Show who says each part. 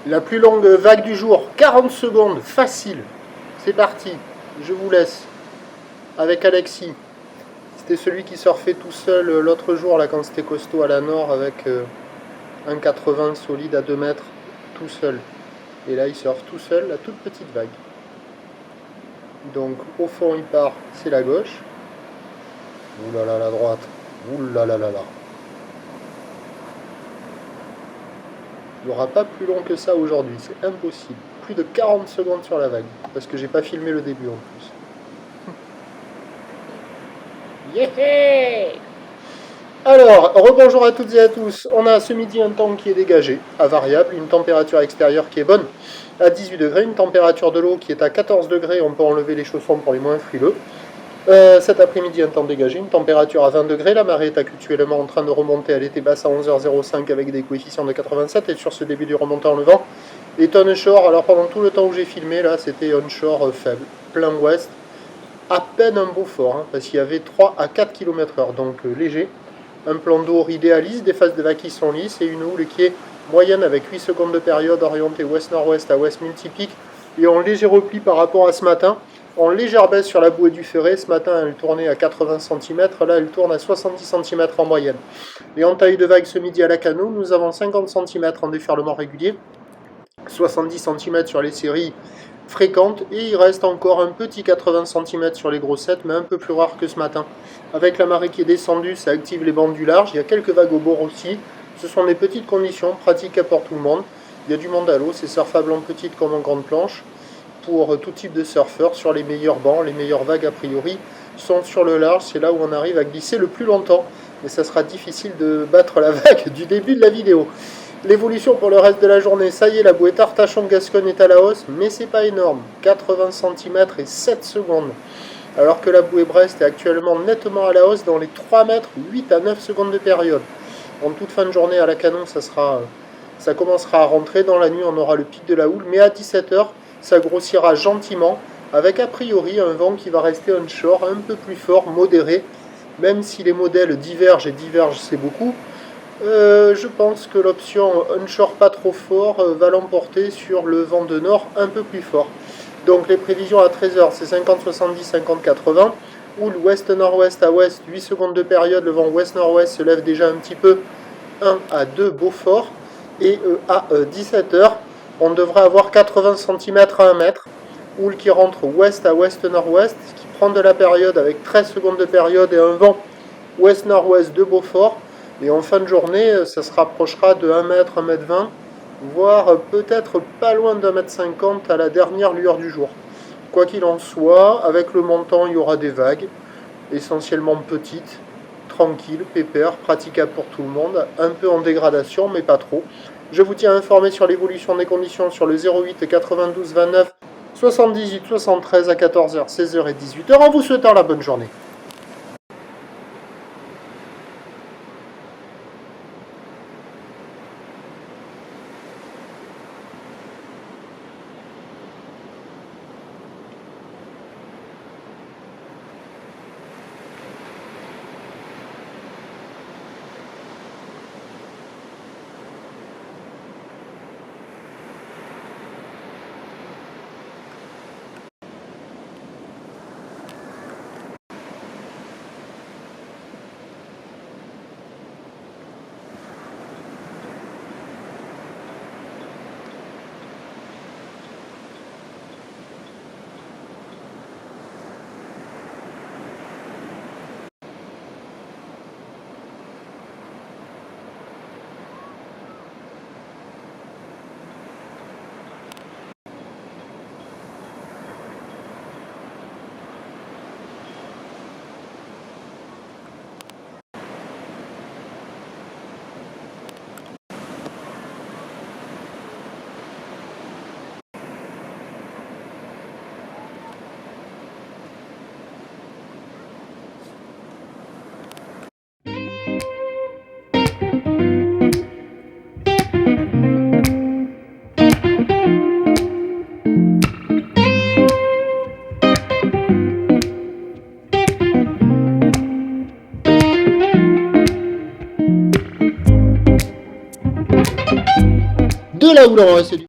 Speaker 1: La plus longue vague du jour, 40 secondes, facile. C'est parti, je vous laisse avec Alexis. C'était celui qui surfait tout seul l'autre jour, là, quand c'était costaud à la Nord, avec un 80 solide à 2 mètres, tout seul. Et là, il surfe tout seul, la toute petite vague. Donc, au fond, il part, c'est la gauche. Ouh là là, la droite. Ouh là là là là. Il n'y aura pas plus long que ça aujourd'hui, c'est impossible. Plus de 40 secondes sur la vague, parce que j'ai pas filmé le début en plus. Yeah. Alors, rebonjour à toutes et à tous. On a ce midi un temps qui est dégagé, à variable, une température extérieure qui est bonne, à 18 degrés, une température de l'eau qui est à 14 degrés, on peut enlever les chaussons pour les moins frileux. Cet après-midi, un temps dégagé, une température à 20 degrés. La marée est actuellement en train de remonter. Elle était basse à 11h05 avec des coefficients de 87. Et sur ce début du remontée en levant, les onshore, alors pendant tout le temps où j'ai filmé, là, c'était onshore faible. Plein ouest, à peine un beau fort, hein, parce qu'il y avait 3 à 4 km/h, donc léger. Un plan d'eau idéaliste, des phases de vagues qui sont lisses et une houle qui est moyenne avec 8 secondes de période orientée ouest-nord-ouest à ouest multipique. Et en léger repli par rapport à ce matin. En légère baisse sur la bouée du Ferré, ce matin elle tournait à 80 cm, là elle tourne à 70 cm en moyenne. Et en taille de vague ce midi à la Cano, nous avons 50 cm en déferlement régulier, 70 cm sur les séries fréquentes, et il reste encore un petit 80 cm sur les grossettes, mais un peu plus rare que ce matin. Avec la marée qui est descendue, ça active les bandes du large, il y a quelques vagues au bord aussi, ce sont des petites conditions, pratiques pour tout le monde. Il y a du monde à l'eau, c'est surfable en petite comme en grande planche. Pour tout type de surfeurs, sur les meilleurs bancs, les meilleures vagues a priori sont sur le large, c'est là où on arrive à glisser le plus longtemps, mais ça sera difficile de battre la vague du début de la vidéo. L'évolution pour le reste de la journée, ça y est, la bouée Artachon-Gascogne est à la hausse, mais c'est pas énorme, 80 cm et 7 secondes, alors que la bouée Brest est actuellement nettement à la hausse dans les 3 mètres, 8 à 9 secondes de période. En toute fin de journée à la Canon, ça commencera à rentrer, dans la nuit on aura le pic de la houle, mais à 17h, ça grossira gentiment, avec a priori un vent qui va rester onshore, un peu plus fort, modéré, même si les modèles divergent, et divergent c'est beaucoup. Je pense que l'option onshore pas trop fort va l'emporter sur le vent de nord un peu plus fort. Donc les prévisions à 13h, c'est 50-70, 50-80, ou l'ouest-nord-ouest à ouest, 8 secondes de période, le vent ouest-nord-ouest se lève déjà un petit peu, 1 à 2 beaux forts, et à 17h, on devrait avoir 80 cm à 1 mètre, houle qui rentre ouest à ouest-nord-ouest, qui prend de la période avec 13 secondes de période et un vent ouest-nord-ouest de Beaufort. Et en fin de journée, ça se rapprochera de 1 mètre, 1 mètre 20, voire peut-être pas loin d'1 mètre 50 à la dernière lueur du jour. Quoi qu'il en soit, avec le montant, il y aura des vagues, essentiellement petites, tranquilles, pépères, praticables pour tout le monde, un peu en dégradation, mais pas trop. Je vous tiens informé sur l'évolution des conditions sur le 08 92 29 78 73 à 14h, 16h et 18h en vous souhaitant la bonne journée. De là où l'on c'est du